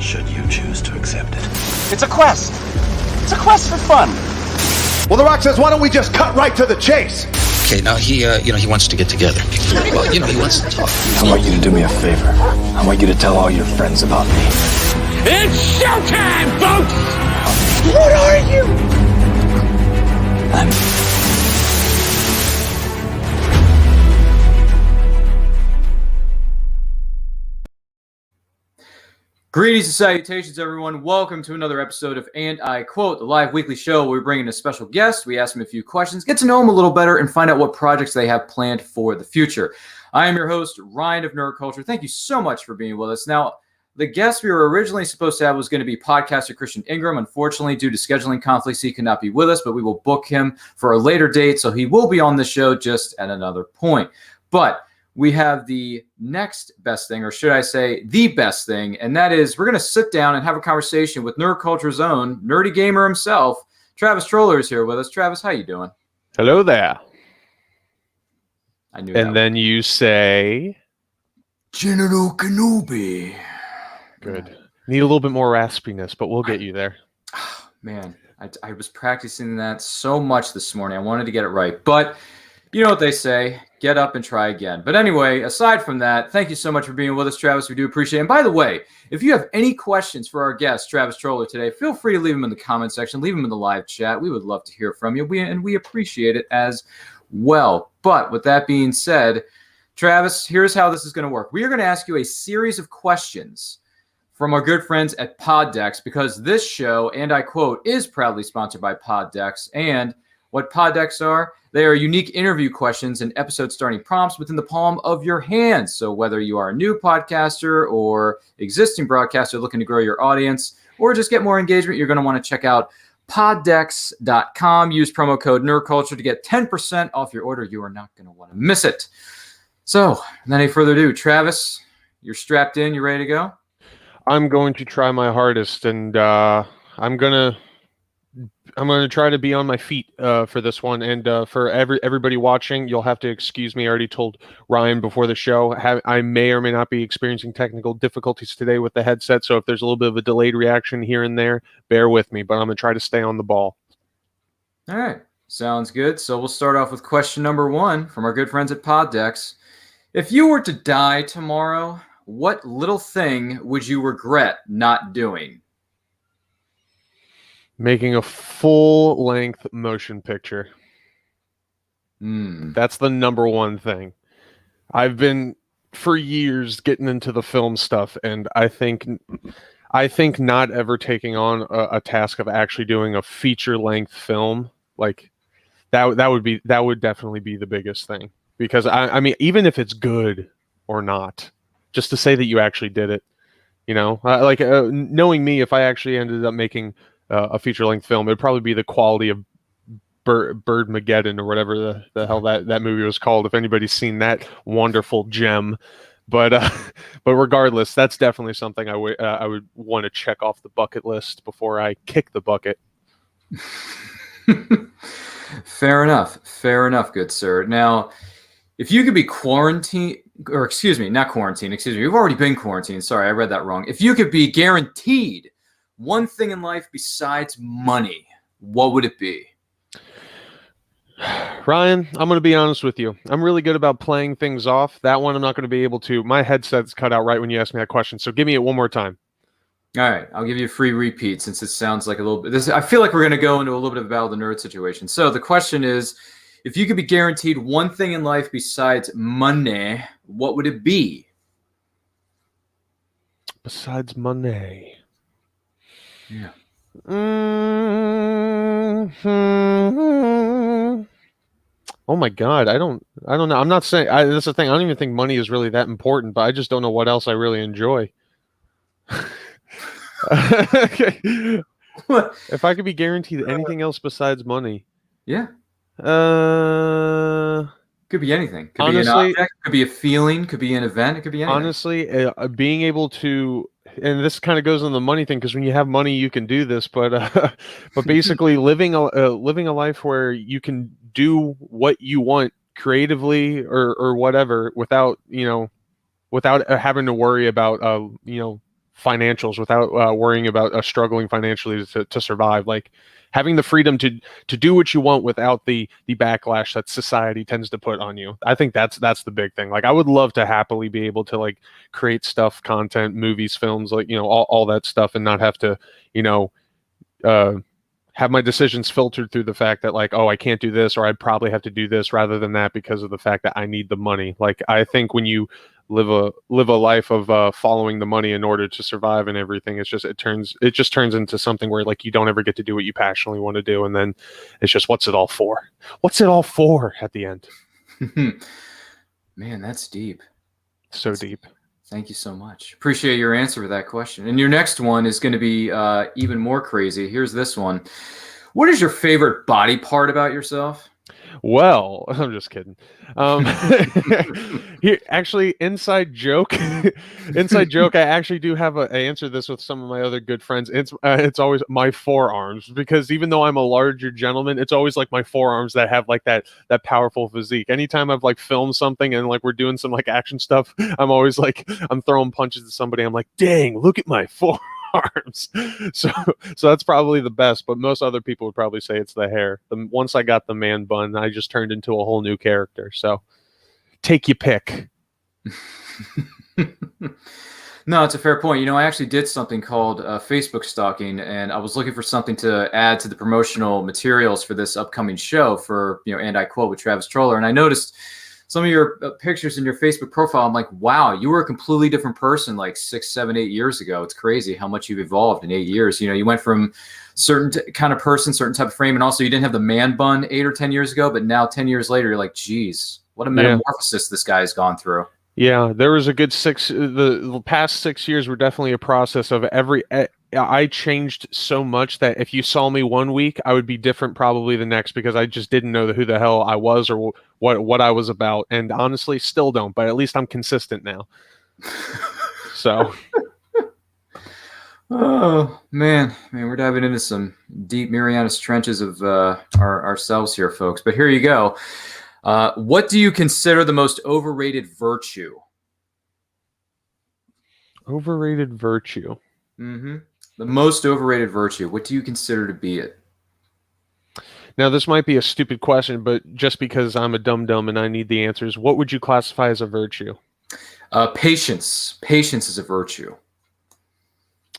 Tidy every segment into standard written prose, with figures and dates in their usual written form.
should you choose to accept it. It's a quest. It's a quest for fun. Well, The Rock says, why don't we just cut right to the chase? Okay, now he wants to get together. Well, he wants to talk. I want you to do me a favor. I want you to tell all your friends about me. It's showtime, folks! What are you? Greetings and salutations, everyone. Welcome to another episode of And I Quote, the live weekly show where we bring in a special guest. We ask them a few questions, get to know them a little better, and find out what projects they have planned for the future. I am your host, Ryan of Nerd Culture. Thank you so much for being with us. Now, the guest we were originally supposed to have was going to be podcaster Christian Ingram. Unfortunately, due to scheduling conflicts, he could not be with us, but we will book him for a later date, so he will be on the show just at another point. But we have the next best thing, or should I say the best thing, and that is we're going to sit down and have a conversation with Nerd Culture's own nerdy gamer himself. Travis Troller is here with us. Travis, how you doing? Hello there. I knew and then you say... General Kenobi. Good. Need a little bit more raspiness, but we'll get you there. Man, I was practicing that so much this morning. I wanted to get it right, but... You know what they say, get up and try again. But anyway, aside from that, thank you so much for being with us, Travis. We do appreciate it. And by the way, if you have any questions for our guest, Travis Troller, today, feel free to leave them in the comment section. Leave them in the live chat. We would love to hear from you, and we appreciate it as well. But with that being said, Travis, here's how this is going to work. We are going to ask you a series of questions from our good friends at Poddex, because this show, and I quote, is proudly sponsored by Poddex. And what Poddex are? They are unique interview questions and episode starting prompts within the palm of your hands. So whether you are a new podcaster or existing broadcaster looking to grow your audience or just get more engagement, you're going to want to check out poddex.com. Use promo code NerdCulture to get 10% off your order. You are not going to want to miss it. So, without any further ado, Travis, you're strapped in. You ready to go? I'm going to try my hardest, and I'm gonna try to be on my feet for this one. And for everybody watching, you'll have to excuse me. I already told Ryan before the show, I may or may not be experiencing technical difficulties today with the headset. So if there's a little bit of a delayed reaction here and there, bear with me. But I'm going to try to stay on the ball. All right. Sounds good. So we'll start off with question number 1 from our good friends at Poddex. If you were to die tomorrow, what little thing would you regret not doing? Making a full-length motion picture. That's the number one thing. I've been, for years, getting into the film stuff, and I think not ever taking on a task of actually doing a feature-length film, like that would definitely be the biggest thing. Because I mean, even if it's good or not, just to say that you actually did it, knowing me, if I actually ended up making a feature-length film, it'd probably be the quality of Birdmageddon or whatever the hell that movie was called, if anybody's seen that wonderful gem. But regardless, that's definitely something I would want to check off the bucket list before I kick the bucket. Fair enough, good sir. Now, if you could be quarantined, or excuse me, not quarantined, excuse me, you've already been quarantined. Sorry, I read that wrong. If you could be guaranteed one thing in life besides money, what would it be? Ryan, I'm going to be honest with you. I'm really good about playing things off. That one I'm not going to be able to. My headset's cut out right when you asked me that question, so give me it one more time. All right, I'll give you a free repeat since it sounds like a little bit. I feel like we're going to go into a little bit of a Battle of the Nerd situation. So the question is, if you could be guaranteed one thing in life besides money, what would it be? Besides money. Yeah. Oh my God, I don't know. I'm not saying that's the thing. I don't even think money is really that important, but I just don't know what else I really enjoy. Okay. If I could be guaranteed anything else besides money. Yeah. Could be anything. Could honestly, be an object, could be a feeling, could be an event, it could be anything. Honestly, being able to, and this kind of goes on the money thing, because when you have money, you can do this. But basically, living a life where you can do what you want creatively or whatever without having to worry about financials without worrying about struggling financially to survive. Like having the freedom to do what you want without the backlash that society tends to put on you. I think that's the big thing. Like I would love to happily be able to like create stuff, content, movies, films, like, you know, all that stuff, and not have to, you know, have my decisions filtered through the fact that like, oh, I can't do this, or I'd probably have to do this rather than that because of the fact that I need the money. Like I think when you live a life of following the money in order to survive and everything, it just turns into something where like you don't ever get to do what you passionately want to do, and then it's just what's it all for at the end. Man, that's deep. That's deep. Thank you so much. Appreciate your answer to that question. And your next one is going to be even more crazy. Here's this one. What is your favorite body part about yourself? Well, I'm just kidding. Here, actually, inside joke. I actually do have I answered this with some of my other good friends. It's always my forearms, because even though I'm a larger gentleman, it's always like my forearms that have like that powerful physique. Anytime I've like filmed something and like we're doing some like action stuff, I'm always like I'm throwing punches at somebody. I'm like, dang, look at my forearms. So that's probably the best, but most other people would probably say it's the hair. Once I got the man bun, I just turned into a whole new character. So take your pick. No, it's a fair point. You know, I actually did something called Facebook stalking, and I was looking for something to add to the promotional materials for this upcoming show for, you know, And I Quote with Travis Troller. And I noticed some of your pictures in your Facebook profile. I'm like, wow, you were a completely different person like 6, 7, 8 years ago. It's crazy how much you've evolved in 8 years. You know, you went from certain kind of person, certain type of frame, and also you didn't have the man bun 8 or 10 years ago, but now 10 years later, you're like, geez, what a metamorphosis this guy has gone through. Yeah, there was a good the past 6 years were definitely a process of I changed so much that if you saw me one week, I would be different probably the next, because I just didn't know who the hell I was or what I was about. And honestly, still don't, but at least I'm consistent now. So. Oh, man, we're diving into some deep Marianas trenches of ourselves here, folks. But here you go. What do you consider the most overrated virtue? Overrated virtue. Mm-hmm. The most overrated virtue. What do you consider to be it? Now, this might be a stupid question, but just because I'm a dum-dum and I need the answers, what would you classify as a virtue? Patience. Patience is a virtue.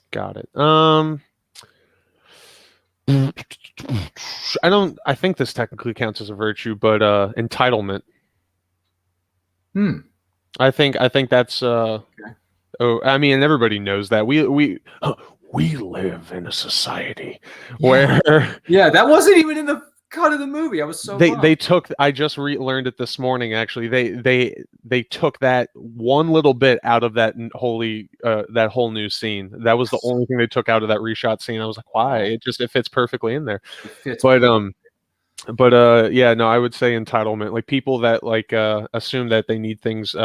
Got it. I think this technically counts as a virtue, but entitlement. I think that's okay. Oh, I mean, everybody knows that we live in a society where that wasn't even in the cut of the movie. I was so they took. I just learned it this morning. Actually, they took that one little bit out of that whole new scene. That was the only thing they took out of that reshot scene. I was like, why? It fits perfectly in there. Yeah, no, I would say entitlement. Like people that like assume that they need things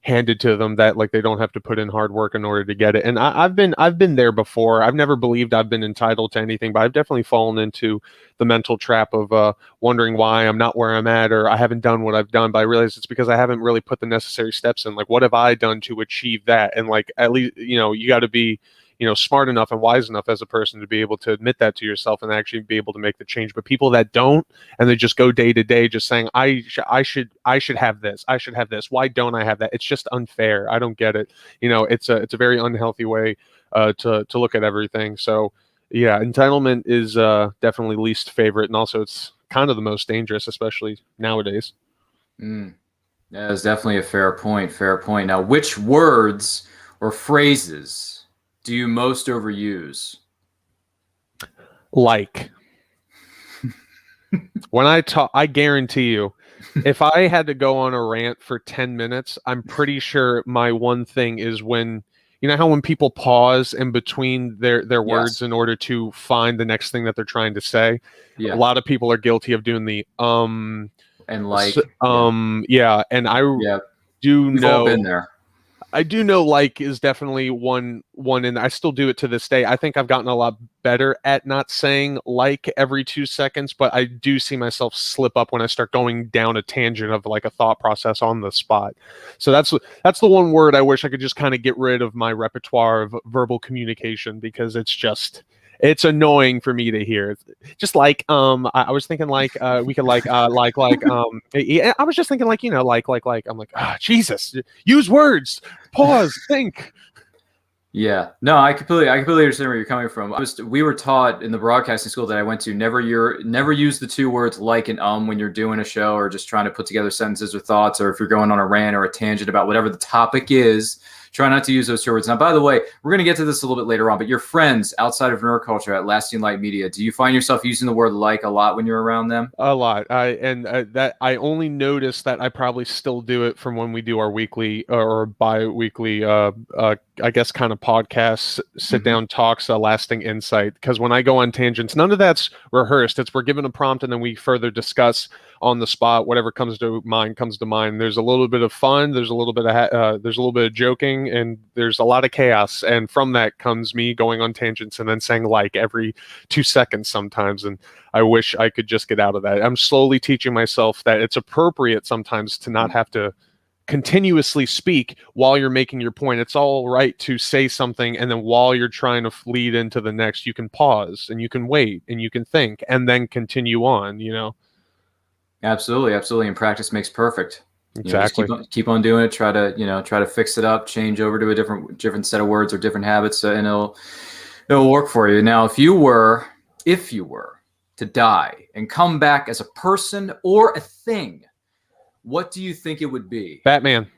handed to them, that like they don't have to put in hard work in order to get it. And I've been there before. I've never believed I've been entitled to anything, but I've definitely fallen into the mental trap of wondering why I'm not where I'm at, or I haven't done what I've done. But I realize it's because I haven't really put the necessary steps in. Like, what have I done to achieve that? And like, at least, you know, you got to be, you know, smart enough and wise enough as a person to be able to admit that to yourself and actually be able to make the change. But people that don't, and they just go day to day just saying, I should have this, I should have this, why don't I have that? It's just unfair. I don't get it. You know, it's a very unhealthy way to look at everything. So yeah, entitlement is definitely least favorite, and also it's kind of the most dangerous, especially nowadays. Yeah, it's definitely a fair point. Now, which words or phrases do you most overuse? Like, when I talk, I guarantee you, if I had to go on a rant for 10 minutes, I'm pretty sure my one thing is when, you know how when people pause in between their words in order to find the next thing that they're trying to say? Yeah. A lot of people are guilty of doing the and like and I do We've know all been there. I do know like is definitely one, and I still do it to this day. I think I've gotten a lot better at not saying like every 2 seconds, but I do see myself slip up when I start going down a tangent of like a thought process on the spot. So that's the one word I wish I could just kind of get rid of my repertoire of verbal communication, because it's annoying for me to hear. Just like I was thinking like we could I was just thinking like, I'm like, Jesus, use words, pause, think. Yeah, no, I completely understand where you're coming from. We were taught in the broadcasting school that I went to, never use the two words like and when you're doing a show or just trying to put together sentences or thoughts, or if you're going on a rant or a tangent about whatever the topic is. Try not to use those two words. Now, by the way, we're going to get to this a little bit later on, but your friends outside of nerd culture at Lasting Light Media, do you find yourself using the word like a lot when you're around them? A lot. I only noticed that I probably still do it from when we do our weekly or bi-weekly, I guess, kind of podcasts, sit-down talks, lasting insight. Because when I go on tangents, none of that's rehearsed. We're given a prompt and then we further discuss on the spot whatever comes to mind. There's a little bit of fun, there's a little bit of joking, and there's a lot of chaos, and from that comes me going on tangents and then saying like every 2 seconds sometimes. And I wish I could just get out of that. I'm slowly teaching myself that it's appropriate sometimes to not have to continuously speak while you're making your point. It's all right to say something, and then while you're trying to lead into the next, you can pause and you can wait and you can think and then continue on, Absolutely. And practice makes perfect. Exactly. Keep on doing it. Try to fix it up, change over to a different set of words or different habits, and it'll work for you. Now, if you were to die and come back as a person or a thing, what do you think it would be? Batman.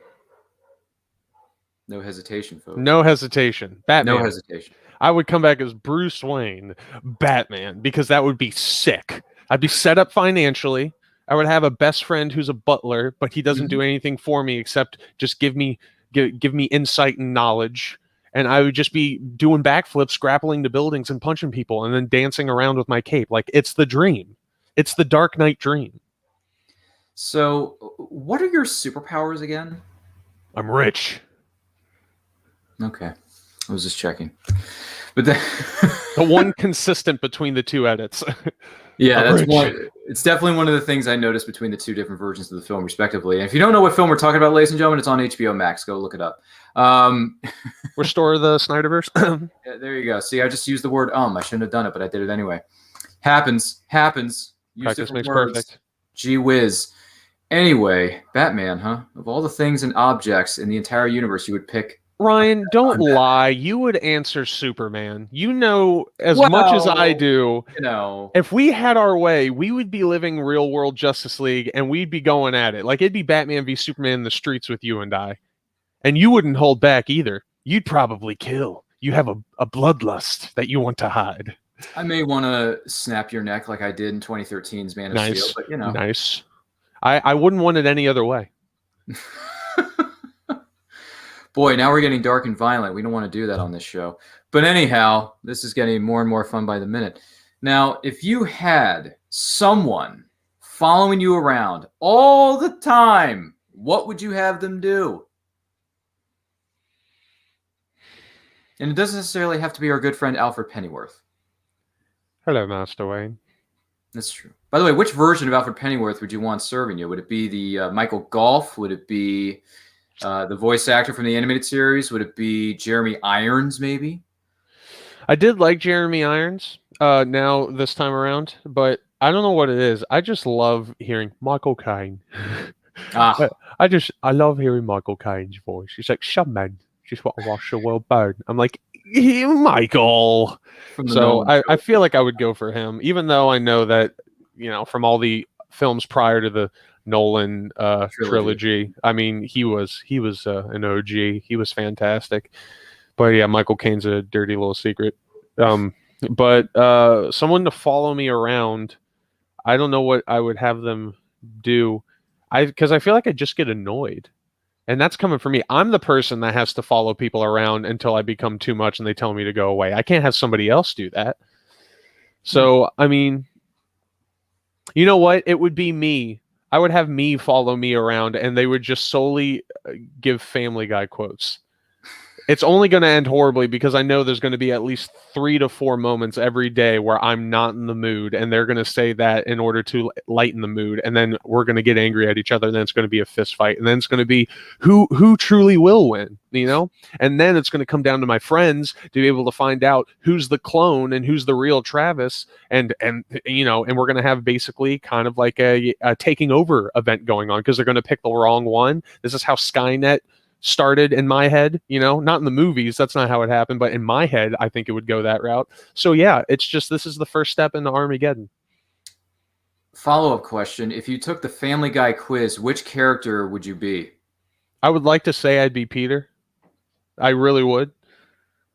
No hesitation, folks. No hesitation. Batman. No hesitation. I would come back as Bruce Wayne, Batman, because that would be sick. I'd be set up financially. I would have a best friend who's a butler, but he doesn't do anything for me except just give me insight and knowledge. And I would just be doing backflips, grappling to buildings and punching people and then dancing around with my cape. Like, it's the dream. It's the Dark Knight dream. So what are your superpowers again? I'm rich. Okay. I was just checking. But then the one consistent between the two edits. Yeah, that's one. It's definitely one of the things I noticed between the two different versions of the film, respectively. And if you don't know what film we're talking about, ladies and gentlemen, it's on HBO Max. Go look it up. Restore the Snyderverse. Yeah, there you go. See, I just used the word I shouldn't have done it, but I did it anyway. Happens. Use Practice makes words. perfect. Gee whiz. Anyway, Batman, huh? Of all the things and objects in the entire universe, you would pick. Ryan, don't lie. You would answer Superman. As much as I do. If we had our way, we would be living real world Justice League and we'd be going at it. Like, it'd be Batman v Superman in the streets with you and I. And you wouldn't hold back either. You'd probably kill. You have a bloodlust that you want to hide. I may want to snap your neck like I did in 2013's Man of Steel, but Nice. I wouldn't want it any other way. Boy, now we're getting dark and violent. We don't want to do that on this show. But anyhow, this is getting more and more fun by the minute. Now, if you had someone following you around all the time, what would you have them do? And it doesn't necessarily have to be our good friend Alfred Pennyworth. Hello, Master Wayne. That's true. By the way, which version of Alfred Pennyworth would you want serving you? Would it be the Michael Golf? Would it be the voice actor from the animated series? Would it be Jeremy Irons, maybe? I did like Jeremy Irons now this time around, but I don't know what it is. I just love hearing Michael Caine. I love hearing Michael Caine's voice. He's like, "Some man just want to watch the world burn." I'm like, Michael. So I feel like I would go for him, even though I know that, from all the films prior to the Nolan trilogy. I mean, he was an OG. He was fantastic. But yeah, Michael Caine's a dirty little secret. But someone to follow me around, I don't know what I would have them do. Because I feel like I just get annoyed. And that's coming from me. I'm the person that has to follow people around until I become too much and they tell me to go away. I can't have somebody else do that. So, I mean, you know what? It would be me. I would have me follow me around and they would just solely give Family Guy quotes. It's only going to end horribly because I know there's going to be at least 3 to 4 moments every day where I'm not in the mood, and they're going to say that in order to lighten the mood, and then we're going to get angry at each other, and then it's going to be a fist fight, and then it's going to be who truly will win, you know? And then it's going to come down to my friends to be able to find out who's the clone and who's the real Travis, and you know, and we're going to have basically kind of like a taking over event going on because they're going to pick the wrong one. This is how Skynet started in my head, you know, not in the movies, that's not how it happened, but in my head I think it would go that route. So yeah, it's just, this is the first step into Armageddon. Follow-up question: if you took the Family Guy quiz, which character would you be? I would like to say I'd be Peter. I really would.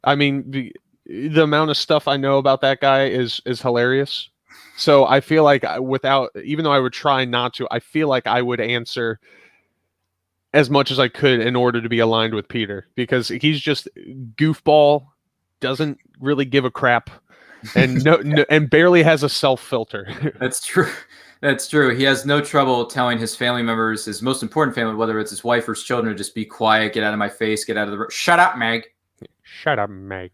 I mean, the amount of stuff I know about that guy is hilarious. So I feel like even though I would try not to, I feel like I would answer as much as I could in order to be aligned with Peter, because he's just goofball, doesn't really give a crap, and and barely has a self filter. That's true. That's true. He has no trouble telling his family members, his most important family, whether it's his wife or his children, to just be quiet, get out of my face, get out of the room. Shut up, Meg. Shut up, Meg.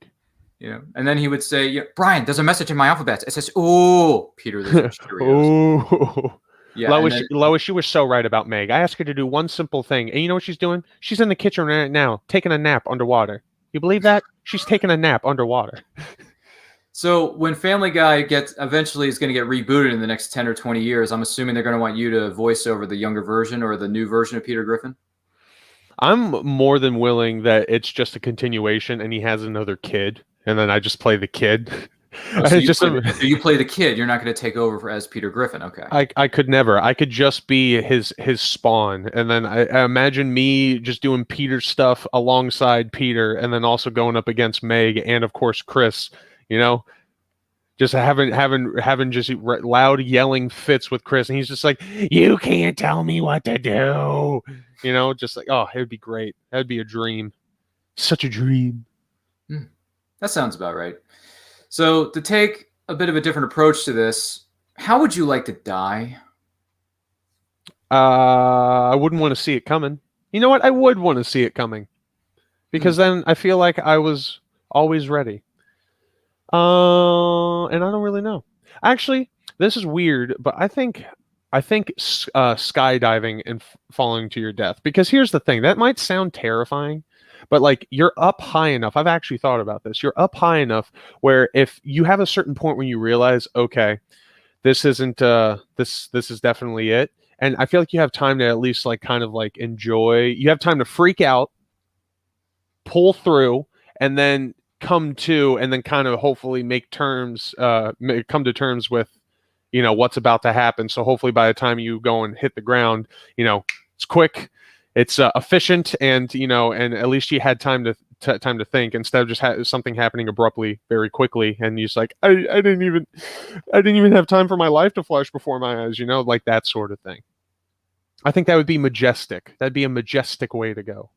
You know, and then he would say, yeah, Brian, there's a message in my alphabet. It says, "Oh, Peter, there's Cheerios." Oh. Yeah, Lois, you were so right about Meg. I asked her to do one simple thing, and you know what she's doing? She's in the kitchen right now, taking a nap underwater. You believe that? She's taking a nap underwater. So when Family Guy eventually is going to get rebooted in the next 10 or 20 years, I'm assuming they're going to want you to voice over the younger version or the new version of Peter Griffin? I'm more than willing that it's just a continuation and he has another kid, and then I just play the kid. Oh, so you play the kid. You're not going to take over as Peter Griffin. Okay. I could never. I could just be his spawn, and then I imagine me just doing Peter stuff alongside Peter, and then also going up against Meg and of course Chris. You know, just having just loud yelling fits with Chris, and he's just like, "You can't tell me what to do." You know, just like, oh, it would be great. That'd be a dream. Such a dream. That sounds about right. So to take a bit of a different approach to this, how would you like to die? I wouldn't want to see it coming. You know what? I would want to see it coming, because then I feel like I was always ready. And I don't really know. Actually, this is weird, but I think skydiving and falling to your death. Because here's the thing: that might sound terrifying, but like, you're up high enough. I've actually thought about this. You're up high enough where if you have a certain point when you realize, okay, this isn't this is definitely it. And I feel like you have time to at least like kind of like enjoy. You have time to freak out, pull through, and then come to, and then kind of hopefully come to terms with, you know, what's about to happen. So hopefully by the time you go and hit the ground, you know, it's quick, it's efficient, and you know, and at least you had time to think, instead of just something happening abruptly very quickly, and you're just like, I didn't even have time for my life to flash before my eyes, you know, like that sort of thing. I think that would be majestic. That'd be a majestic way to go.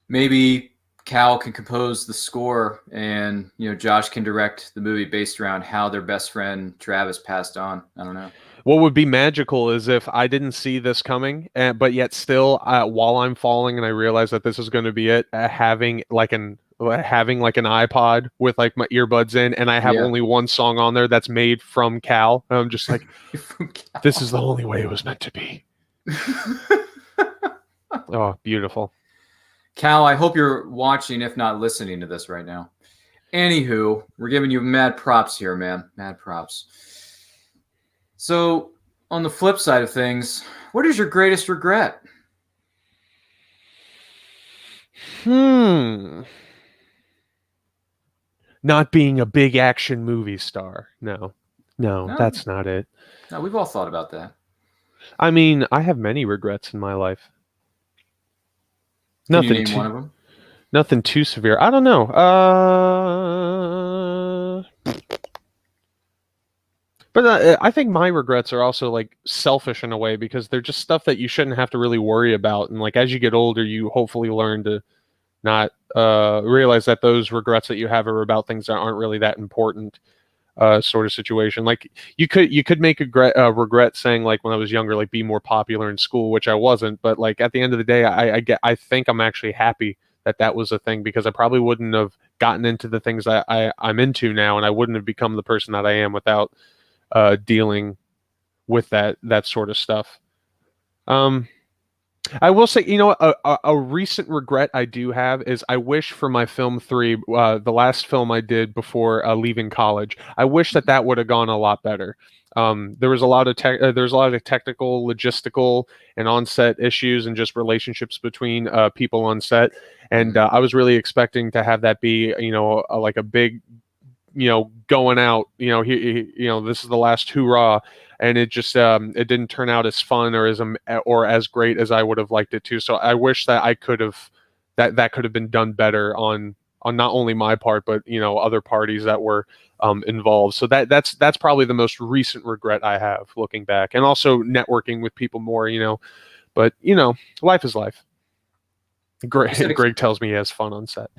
Maybe Cal can compose the score, and you know, Josh can direct the movie based around how their best friend Travis passed on. I don't know. What would be magical is if I didn't see this coming, but yet still, while I'm falling and I realize that this is going to be it, having like an iPod with like my earbuds in, and I have only one song on there that's made from Cal. And I'm just like, this is the only way it was meant to be. Oh, beautiful. Cal, I hope you're watching, if not listening to this right now. Anywho, we're giving you mad props here, man. Mad props. So, on the flip side of things, what is your greatest regret? Not being a big action movie star. No, that's not it. No, we've all thought about that. I mean, I have many regrets in my life. Can you name one of them? Nothing too severe. I don't know. But I think my regrets are also like selfish in a way, because they're just stuff that you shouldn't have to really worry about. And like, as you get older, you hopefully learn to not realize that those regrets that you have are about things that aren't really that important. sort of situation. Like you could make a regret saying like when I was younger, like be more popular in school, which I wasn't. But like at the end of the day, I think I'm actually happy that was a thing, because I probably wouldn't have gotten into the things I'm into now, and I wouldn't have become the person that I am without dealing with that sort of stuff. I will say, a recent regret I do have is I wish for my film 3, the last film I did before leaving college, I wish that would have gone a lot better. There was a lot of technical, logistical, and on-set issues, and just relationships between people on set. And I was really expecting to have that be, like a big, going out, this is the last hoorah. And it just it didn't turn out as fun or as great as I would have liked it to. So I wish that I could have that could have been done better on not only my part, but other parties that were involved. So that's probably the most recent regret I have looking back, and also networking with people more. But life is life. Greg tells me he has fun on set.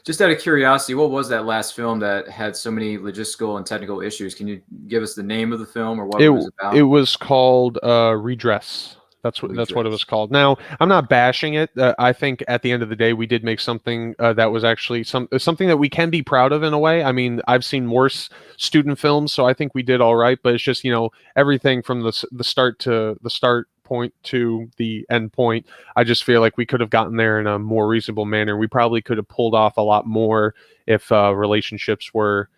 Just out of curiosity, what was that last film that had so many logistical and technical issues? Can you give us the name of the film or what it was about? It was called Redress. That's what it was called. Now, I'm not bashing it. I think at the end of the day, we did make something that was actually something that we can be proud of in a way. I mean, I've seen worse student films, so I think we did all right. But it's just everything from the start point to the end point. I just feel like we could have gotten there in a more reasonable manner. We probably could have pulled off a lot more if relationships were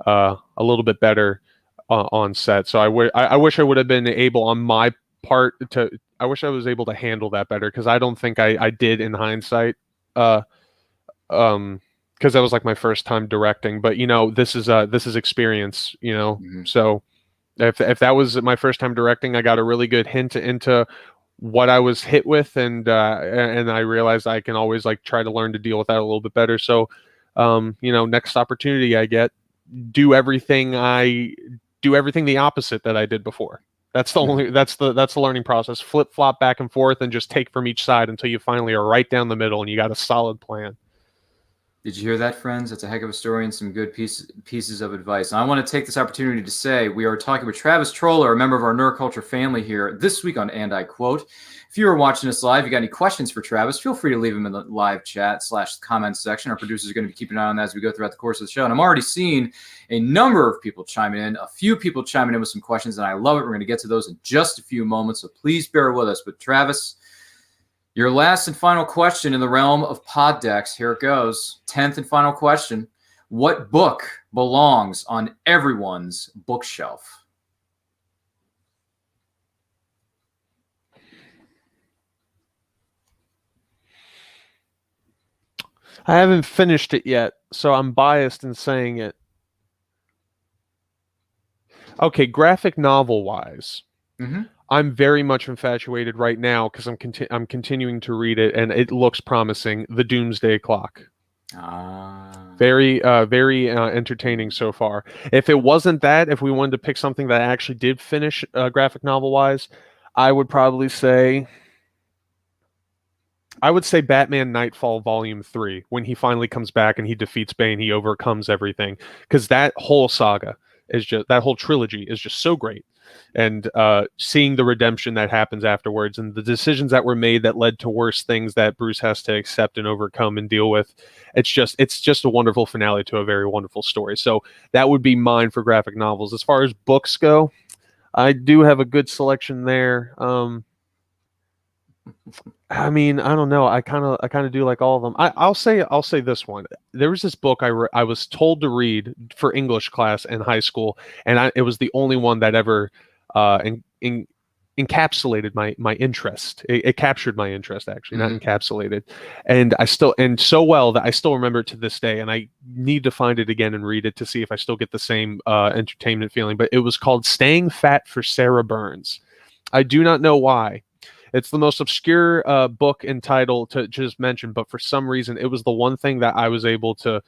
a little bit better on set. So I wish I would have been able on my part to. I wish I was able to handle that better, because I don't think I did in hindsight. Because that was like my first time directing. But this is experience. So. If that was my first time directing, I got a really good hint into what I was hit with, and I realized I can always like try to learn to deal with that a little bit better. So, next opportunity I get, do everything the opposite that I did before. That's the learning process. Flip flop back and forth, and just take from each side until you finally are right down the middle and you got a solid plan. Did you hear that, friends? That's a heck of a story and some good pieces of advice. And I want to take this opportunity to say we are talking with Travis Troller, a member of our Neuroculture family here this week on And I Quote. If you are watching us live, you got any questions for Travis, feel free to leave them in the live chat / comment section. Our producers are going to be keeping an eye on that as we go throughout the course of the show. And I'm already seeing a number of people chiming in, a few people chiming in with some questions, and I love it. We're going to get to those in just a few moments, so please bear with us. But Travis, your last and final question in the realm of pod decks. Here it goes. 10th and final question. What book belongs on everyone's bookshelf? I haven't finished it yet, so I'm biased in saying it. Okay, graphic novel-wise. Mm-hmm. I'm very much infatuated right now because I'm continuing to read it, and it looks promising. The Doomsday Clock. Very entertaining so far. If it wasn't that, if we wanted to pick something that actually did finish graphic novel wise, I would say Batman Nightfall Volume 3, when he finally comes back and he defeats Bane, he overcomes everything, because that whole saga that whole trilogy is just so great. And seeing the redemption that happens afterwards, and the decisions that were made that led to worse things that Bruce has to accept and overcome and deal with, it's just a wonderful finale to a very wonderful story. So that would be mine for graphic novels. As far as books go, I do have a good selection there. I mean, I don't know. I kind of do like all of them. I'll say this one. There was this book I was told to read for English class in high school, and it was the only one that ever encapsulated my interest. It captured my interest, actually, not encapsulated. And so well that I still remember it to this day. And I need to find it again and read it to see if I still get the same entertainment feeling. But it was called Staying Fat for Sarah Burns. I do not know why. It's the most obscure book and title to just mention, but for some reason, it was the one thing that I was able to.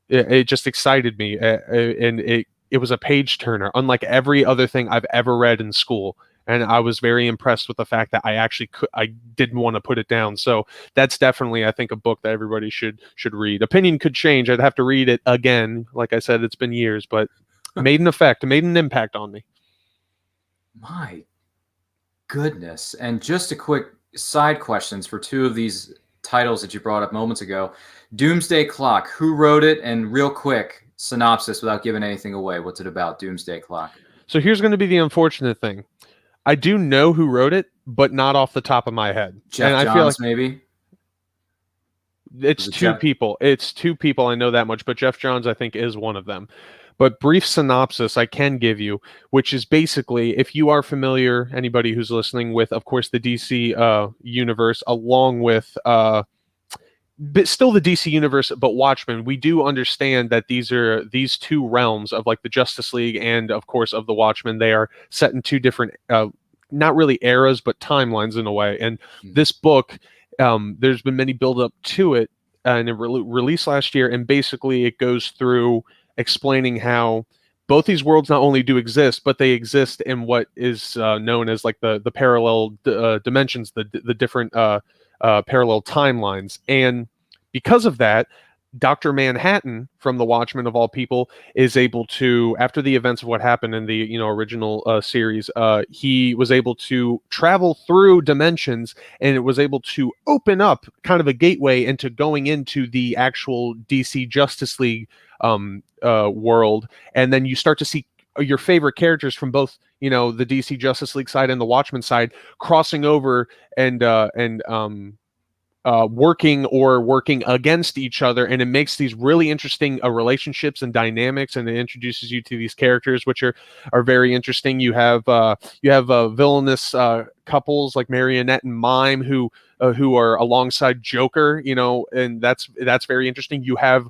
It just excited me, and it was a page turner, unlike every other thing I've ever read in school. and I was very impressed with the fact that I didn't want to put it down. So that's definitely, I think, a book that everybody should read. Opinion could change. I'd have to read it again. Like I said, it's been years, but made an impact on me. My goodness. And just a quick side questions for two of these titles that you brought up moments ago. Doomsday Clock, who wrote it? And real quick synopsis without giving anything away. What's it about, Doomsday Clock? So here's going to be the unfortunate thing. I do know who wrote it, but not off the top of my head. Jeff and Johns, I feel like maybe? it's two people. It's two people. I know that much, but Jeff Johns, I think, is one of them. But brief synopsis I can give you, which is basically, if you are familiar, anybody who's listening, with, of course, the DC universe, along with but still the DC universe, but Watchmen, we do understand that these two realms of like the Justice League and, of course, of the Watchmen, they are set in two different, not really eras, but timelines in a way. And this book, there's been many build up to it, and it released last year, and basically it goes through explaining how both these worlds not only do exist, but they exist in what is known as like the parallel dimensions, the different parallel timelines. And because of that, Dr. Manhattan from the Watchmen, of all people, is able to, after the events of what happened in the original series, he was able to travel through dimensions, and it was able to open up kind of a gateway into going into the actual DC Justice League world. And then you start to see your favorite characters from both the DC Justice League side and the Watchmen side crossing over and working against each other, and it makes these really interesting relationships and dynamics, and it introduces you to these characters which are very interesting. You have villainous couples like Marionette and Mime who are alongside Joker, and that's very interesting. You have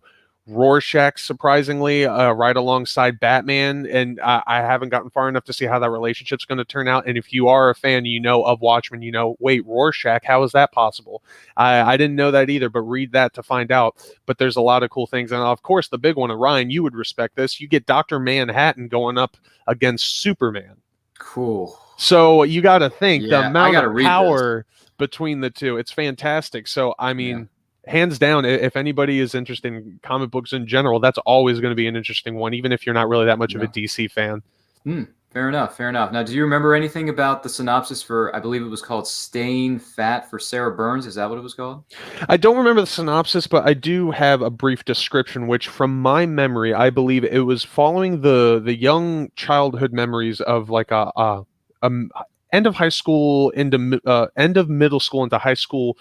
Rorschach, surprisingly, right alongside Batman, and I haven't gotten far enough to see how that relationship's going to turn out. And if you are a fan, of Watchmen, wait, Rorschach, how is that possible? I didn't know that either, but read that to find out. But there's a lot of cool things, and of course, the big one, and Ryan, you would respect this. You get Dr. Manhattan going up against Superman. Cool. So you got to think the amount of power between the two. It's fantastic. So I mean. Yeah. Hands down, if anybody is interested in comic books in general, that's always going to be an interesting one, even if you're not really that much of a DC fan. Fair enough. Now, do you remember anything about the synopsis for, I believe it was called Staying Fat for Sarah Burns? Is that what it was called? I don't remember the synopsis, but I do have a brief description, which from my memory, I believe it was following the young childhood memories of like a end of high school into end of middle school into high school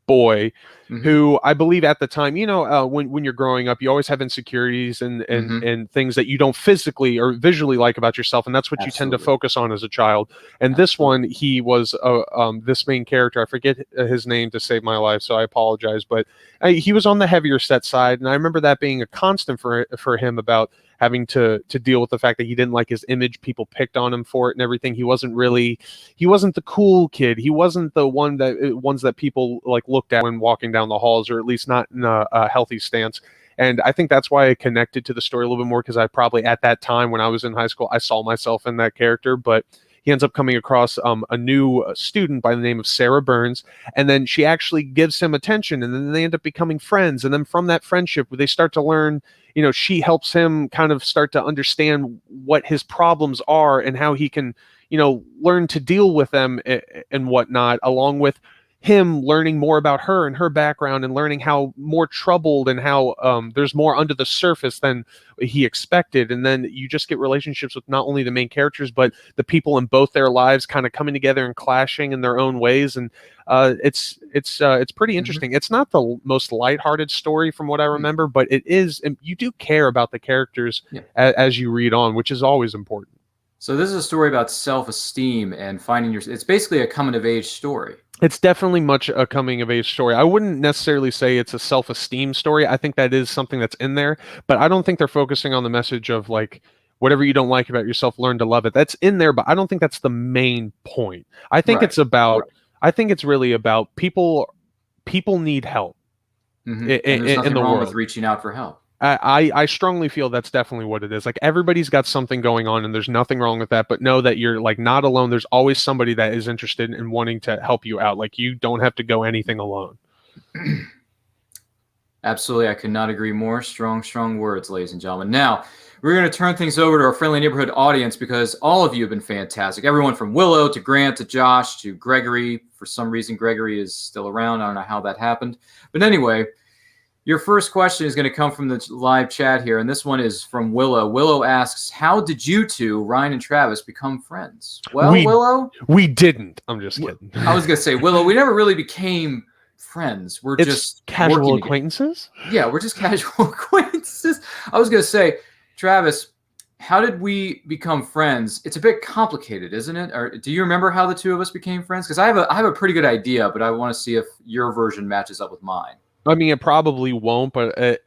boy, who I believe at the time, when you're growing up, you always have insecurities and things that you don't physically or visually like about yourself, and that's what you tend to focus on as a child. And this one, he was this main character. I forget his name to save my life, so I apologize, but he was on the heavier set side, and I remember that being a constant for him about having to deal with the fact that he didn't like his image. People picked on him for it and everything. He wasn't the cool kid. He wasn't the ones that people like looked at when walking down the halls, or at least not in a healthy stance. And I think that's why I connected to the story a little bit more, because I probably at that time when I was in high school, I saw myself in that character. But he ends up coming across a new student by the name of Sarah Burns, and then she actually gives him attention, and then they end up becoming friends. And then from that friendship, they start to learn, she helps him kind of start to understand what his problems are and how he can, learn to deal with them and whatnot, along with him learning more about her and her background, and learning how more troubled and how there's more under the surface than he expected. And then you just get relationships with not only the main characters, but the people in both their lives kind of coming together and clashing in their own ways. And it's pretty interesting. It's not the most lighthearted story from what I remember, but it is, and you do care about the characters as you read on, which is always important. So this is a story about self-esteem and finding it's basically a coming-of-age story. It's definitely much a coming-of-age story. I wouldn't necessarily say it's a self-esteem story. I think that is something that's in there, but I don't think they're focusing on the message of like, whatever you don't like about yourself, learn to love it. That's in there, but I don't think that's the main point. I think it's about, I think it's really about people need help and there's nothing in the wrong world. with reaching out for help. I strongly feel that's definitely what it is. Like everybody's got something going on, and there's nothing wrong with that. But know that you're like not alone. There's always somebody that is interested in wanting to help you out. Like you don't have to go anything alone. Absolutely, I could not agree more. Strong, strong words, ladies and gentlemen. Now, we're going to turn things over to our friendly neighborhood audience because all of you have been fantastic. Everyone from Willow to Grant to Josh to Gregory. For some reason, Gregory is still around. I don't know how that happened. But anyway, your first question is going to come from the live chat here, and this one is from Willow. Willow asks, how did you two, Ryan and Travis, become friends? Well, Willow? We didn't. I'm just kidding. I was going to say, Willow, we never really became friends. We're just casual acquaintances. Yeah, we're just casual acquaintances. I was gonna say, Travis, how did we become friends? It's a bit complicated, isn't it? Or do you remember how the two of us became friends? Because I have a pretty good idea, but I want to see if your version matches up with mine. I mean, it probably won't, but I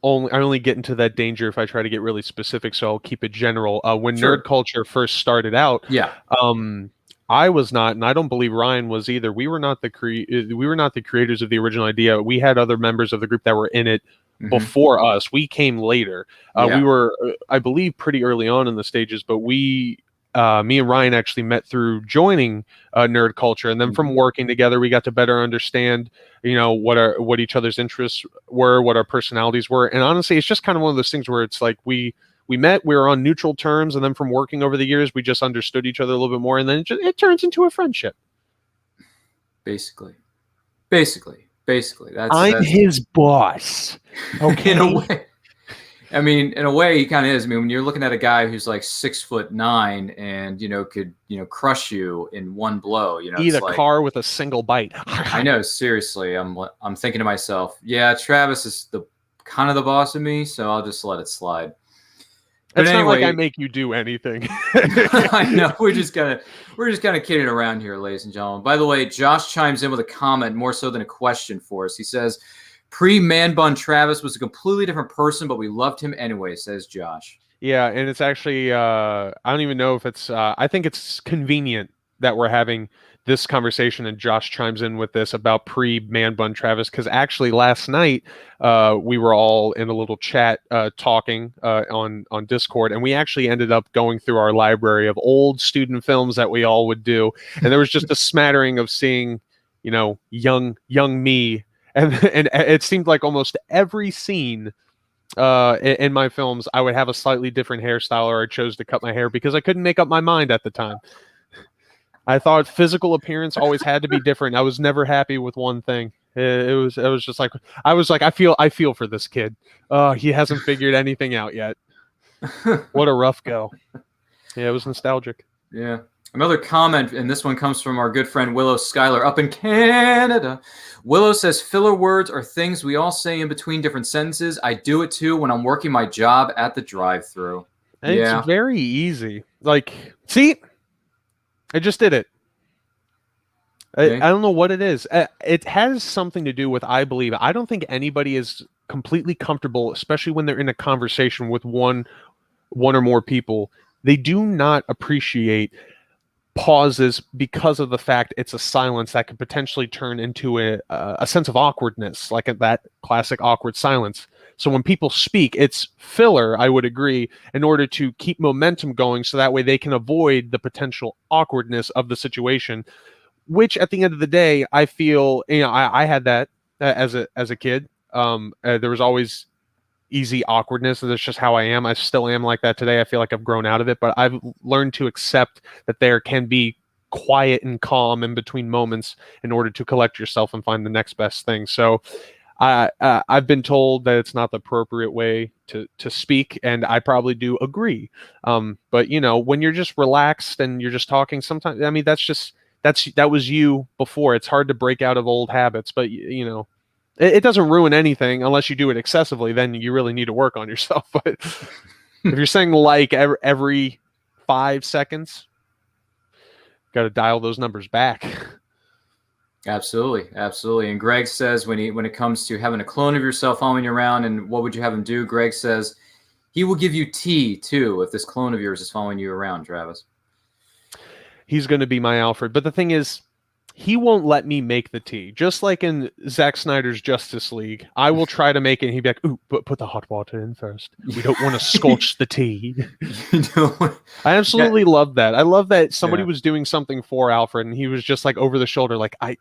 only get into that danger if I try to get really specific. So I'll keep it general. When nerd culture first started out, I was not, and I don't believe Ryan was either. We were not the creators of the original idea. We had other members of the group that were in it before us. We came later. We were, I believe, pretty early on in the stages, but me and Ryan actually met through joining nerd culture, and then from working together, we got to better understand, what each other's interests were, what our personalities were, and honestly, it's just kind of one of those things where it's like we met, we were on neutral terms, and then from working over the years, we just understood each other a little bit more, and then it turns into a friendship. Basically. That's his boss. Okay. In a way. I mean, in a way, he kind of is. I mean, when you're looking at a guy who's like 6'9" and could crush you in one blow, eat a car with a single bite. I know, seriously. I'm thinking to myself, yeah, Travis is the kind of the boss of me, so I'll just let it slide. But it's not like I make you do anything. I know. We're just kind of kidding around here, ladies and gentlemen. By the way, Josh chimes in with a comment more so than a question for us. He says, pre-man bun Travis was a completely different person, but we loved him anyway, says Josh. Yeah, and it's actually, I don't even know if it's, I think it's convenient that we're having this conversation and Josh chimes in with this about pre-man bun Travis, because actually last night we were all in a little chat talking on Discord, and we actually ended up going through our library of old student films that we all would do, and there was just a smattering of seeing, young me, and it seemed like almost every scene in my films I would have a slightly different hairstyle, or I chose to cut my hair because I couldn't make up my mind at the time. I thought physical appearance always had to be different. I was never happy with one thing. It was just like I feel for this kid. He hasn't figured anything out yet. What a rough go. Yeah, it was nostalgic. Yeah. Another comment, and this one comes from our good friend Willow Schuyler up in Canada. Willow says, filler words are things we all say in between different sentences. I do it too when I'm working my job at the drive-thru. It's very easy. Like, see? I just did it. I don't know what it is. It has something to do with, I believe, I don't think anybody is completely comfortable, especially when they're in a conversation with one or more people. They do not appreciate pauses because of the fact it's a silence that could potentially turn into a sense of awkwardness, like that classic awkward silence. So when people speak, it's filler, I would agree, in order to keep momentum going so that way they can avoid the potential awkwardness of the situation, which at the end of the day, I feel, I had that as a kid. There was always easy awkwardness, and that's just how I am. I still am like that today. I feel like I've grown out of it, but I've learned to accept that there can be quiet and calm in between moments in order to collect yourself and find the next best thing. So I've been told that it's not the appropriate way to speak, and I probably do agree. But when you're just relaxed and you're just talking, sometimes, I mean, that was you before. It's hard to break out of old habits, but it doesn't ruin anything unless you do it excessively. Then you really need to work on yourself. But if you're saying like every 5 seconds, got to dial those numbers back. Absolutely. And Greg says when it comes to having a clone of yourself following you around, and what would you have him do? Greg says he will give you tea too if this clone of yours is following you around, Travis. He's going to be my Alfred. But the thing is, he won't let me make the tea. Just like in Zack Snyder's Justice League, I will try to make it, and he'd be like, ooh, but put the hot water in first. We don't want to scorch the tea. I absolutely love that. I love that somebody was doing something for Alfred, and he was just like over the shoulder, like, I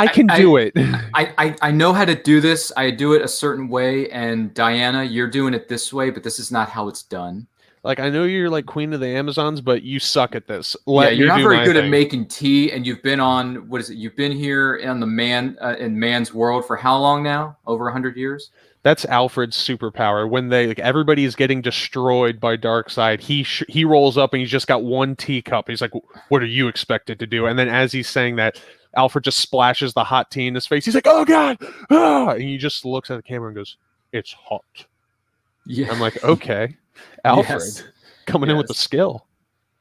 can do it. I know how to do this. I do it a certain way, and Diana, you're doing it this way, but this is not how it's done. Like, I know you're like Queen of the Amazons, but you suck at this. You're not very good at making tea, and you've been on, what is it? You've been here in the in man's world for how long now? Over 100 years? That's Alfred's superpower. When everybody is getting destroyed by Darkseid, he rolls up and he's just got one teacup. He's like, "What are you expected to do?" And then as he's saying that, Alfred just splashes the hot tea in his face. He's like, "Oh God!" And he just looks at the camera and goes, "It's hot." Yeah, I'm like, okay. Alfred coming in with the skill.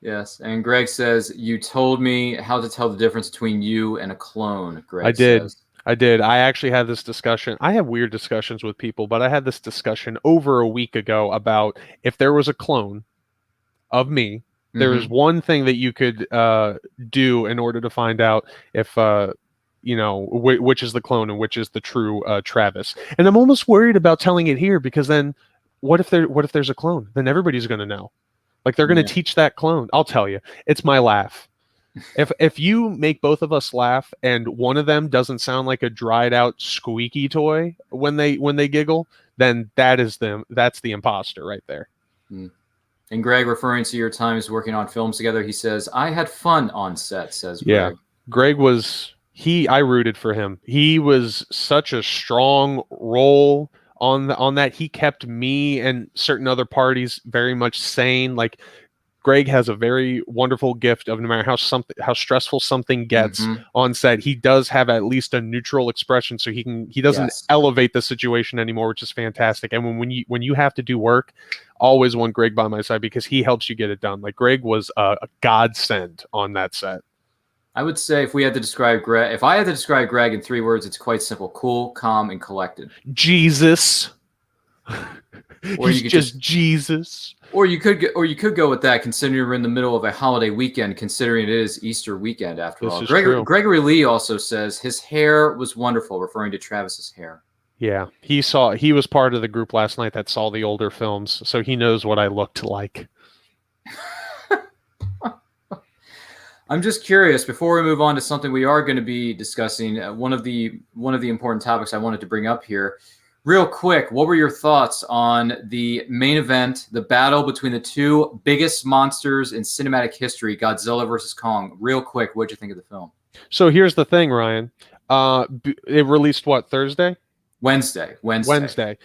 Yes. And Greg says, you told me how to tell the difference between you and a clone. Greg I did. I actually had this discussion. I have weird discussions with people, but I had this discussion over a week ago about if there was a clone of me, there is one thing that you could do in order to find out if which is the clone and which is the true Travis. And I'm almost worried about telling it here, because then what if there's a clone? Then everybody's going to know. Like, they're going to teach that clone. I'll tell you, it's my laugh. If you make both of us laugh and one of them doesn't sound like a dried out squeaky toy when they giggle, then that's the imposter right there. And Greg, referring to your times working on films together, he says, I had fun on set, says Greg. Yeah. Greg was I rooted for him. He was such a strong role on that. He kept me and certain other parties very much sane. Like, Greg has a very wonderful gift of, no matter how stressful something gets on set, he does have at least a neutral expression, so he doesn't elevate the situation anymore, which is fantastic. And when you have to do work, always want Greg by my side, because he helps you get it done. Like, Greg was a godsend on that set. I would say if I had to describe Greg in 3 words, it's quite simple: cool, calm, and collected. Jesus. Or He's just Jesus. Or you could go with that, considering we're in the middle of a holiday weekend, considering it is Easter weekend after all. Gregory Lee also says his hair was wonderful, referring to Travis's hair. Yeah, he was part of the group last night that saw the older films, so he knows what I looked like. I'm just curious, before we move on to something we are going to be discussing, one of the important topics I wanted to bring up here. Real quick, what were your thoughts on the main event, the battle between the two biggest monsters in cinematic history, Godzilla vs. Kong? Real quick, what'd you think of the film? So here's the thing, Ryan. It released what, Thursday? Wednesday.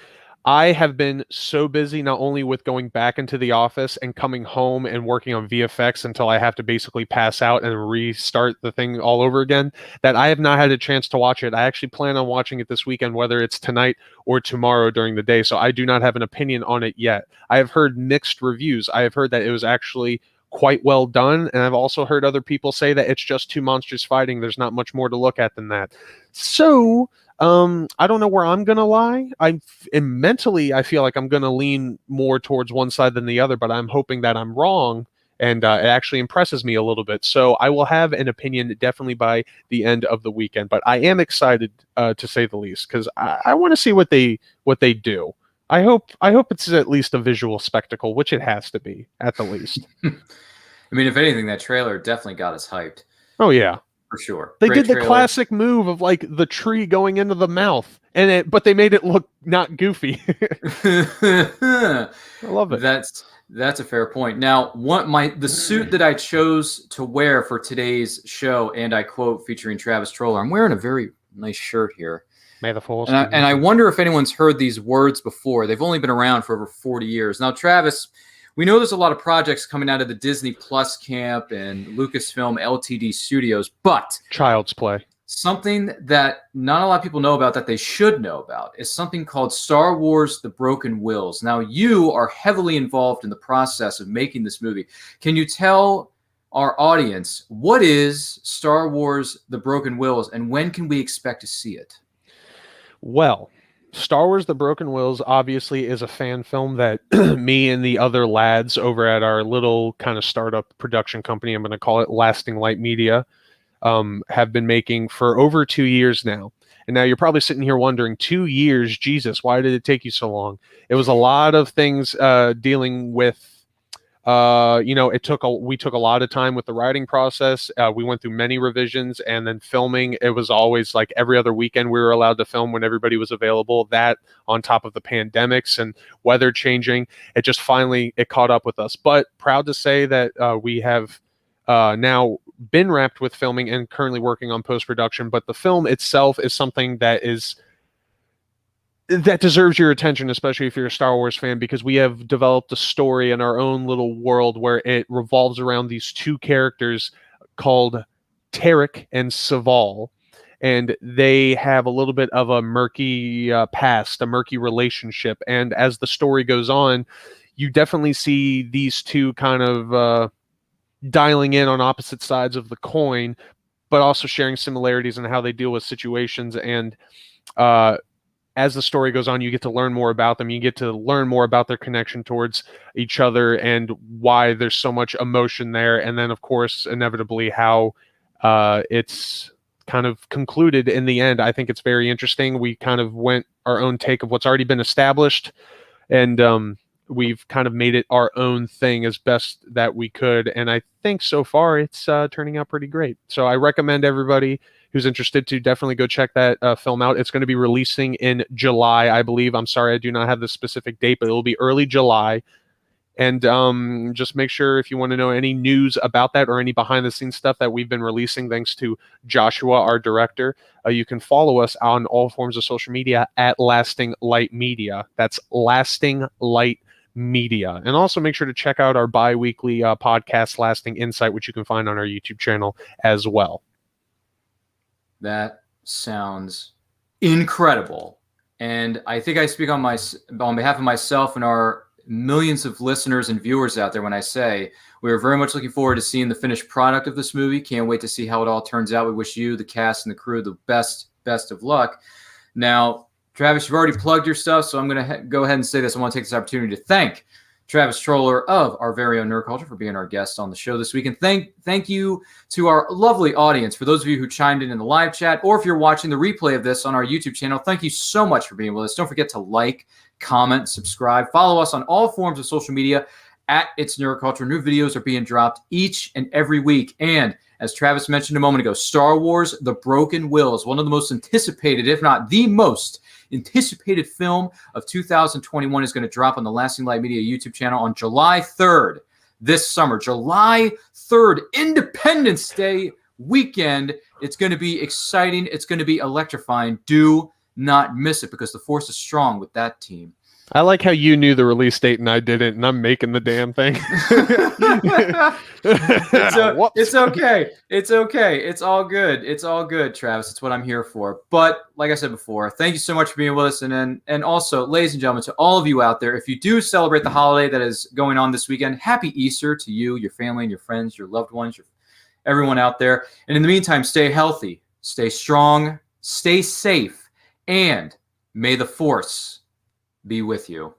I have been so busy, not only with going back into the office and coming home and working on VFX until I have to basically pass out and restart the thing all over again, that I have not had a chance to watch it. I actually plan on watching it this weekend, whether it's tonight or tomorrow during the day. So I do not have an opinion on it yet. I have heard mixed reviews. I have heard that it was actually quite well done, and I've also heard other people say that it's just two monsters fighting. There's not much more to look at than that. So I don't know where I'm gonna lie. Mentally, I feel like I'm gonna lean more towards one side than the other, but I'm hoping that I'm wrong, and it actually impresses me a little bit. So I will have an opinion definitely by the end of the weekend. But I am excited, to say the least, because I want to see what they do. I hope it's at least a visual spectacle, which it has to be at the least. I mean, if anything, that trailer definitely got us hyped. Oh yeah. For sure. They did the classic move of like the tree going into the mouth, but they made it look not goofy. I love it. That's a fair point. Now, the suit that I chose to wear for today's show, and I quote, featuring Travis Troller, I'm wearing a very nice shirt here. May the force. And I wonder if anyone's heard these words before. They've only been around for over 40 years. Now, Travis, we know there's a lot of projects coming out of the Disney Plus camp and Lucasfilm LTD Studios, but Child's Play. Something that not a lot of people know about that they should know about is something called Star Wars: The Broken Wills. Now, you are heavily involved in the process of making this movie. Can you tell our audience what is Star Wars: The Broken Wills, and when can we expect to see it? Well, Star Wars: The Broken Wills obviously is a fan film that me and the other lads over at our little kind of startup production company, I'm going to call it Lasting Light Media, have been making for over 2 years now. And now you're probably sitting here wondering, 2 years, Jesus, why did it take you so long? It was a lot of things dealing with, we took a lot of time with the writing process. We went through many revisions, and then filming. It was always like every other weekend we were allowed to film when everybody was available. That on top of the pandemics and weather changing, it just finally, it caught up with us. But proud to say that we have now been wrapped with filming and currently working on post-production. But the film itself is something that deserves your attention, especially if you're a Star Wars fan, because we have developed a story in our own little world where it revolves around these two characters called Tarek and Saval. And they have a little bit of a murky past, a murky relationship. And as the story goes on, you definitely see these two kind of dialing in on opposite sides of the coin, but also sharing similarities in how they deal with situations. And as the story goes on, you get to learn more about them. You get to learn more about their connection towards each other and why there's so much emotion there. And then, of course, inevitably how it's kind of concluded in the end. I think it's very interesting. We kind of went our own take of what's already been established, and we've kind of made it our own thing as best that we could. And I think so far it's turning out pretty great. So I recommend everybody who's interested to definitely go check that film out. It's going to be releasing in July, I believe. I'm sorry, I do not have the specific date, but it will be early July. And just make sure, if you want to know any news about that or any behind the scenes stuff that we've been releasing, thanks to Joshua, our director, you can follow us on all forms of social media at Lasting Light Media. That's Lasting Light Media. And also make sure to check out our bi-weekly podcast, Lasting Insight, which you can find on our YouTube channel as well. That sounds incredible. And I think I speak on behalf of myself and our millions of listeners and viewers out there when I say we are very much looking forward to seeing the finished product of this movie. Can't wait to see how it all turns out. We wish you, the cast, and the crew the best of luck. Now, Travis, you've already plugged your stuff, so I'm going to go ahead and say this. I want to take this opportunity to thank Travis Troller of our very own Nerd Culture for being our guest on the show this week. And thank you to our lovely audience. For those of you who chimed in the live chat, or if you're watching the replay of this on our YouTube channel, thank you so much for being with us. Don't forget to like, comment, subscribe, follow us on all forms of social media at It's Nerd Culture. New videos are being dropped each and every week. And as Travis mentioned a moment ago, Star Wars: The Broken Willows, one of the most anticipated, if not the most anticipated film of 2021, is going to drop on the Lasting Light Media YouTube channel on July 3rd this summer. July 3rd, Independence Day weekend. It's going to be exciting. It's going to be electrifying. Do not miss it, because the Force is strong with that team. I like how you knew the release date and I didn't, and I'm making the damn thing. It's okay. It's okay. It's all good. It's all good, Travis. It's what I'm here for. But like I said before, thank you so much for being with us. And also, ladies and gentlemen, to all of you out there, if you do celebrate the holiday that is going on this weekend, happy Easter to you, your family, and your friends, your loved ones, everyone out there. And in the meantime, stay healthy, stay strong, stay safe, and may the Force be with you.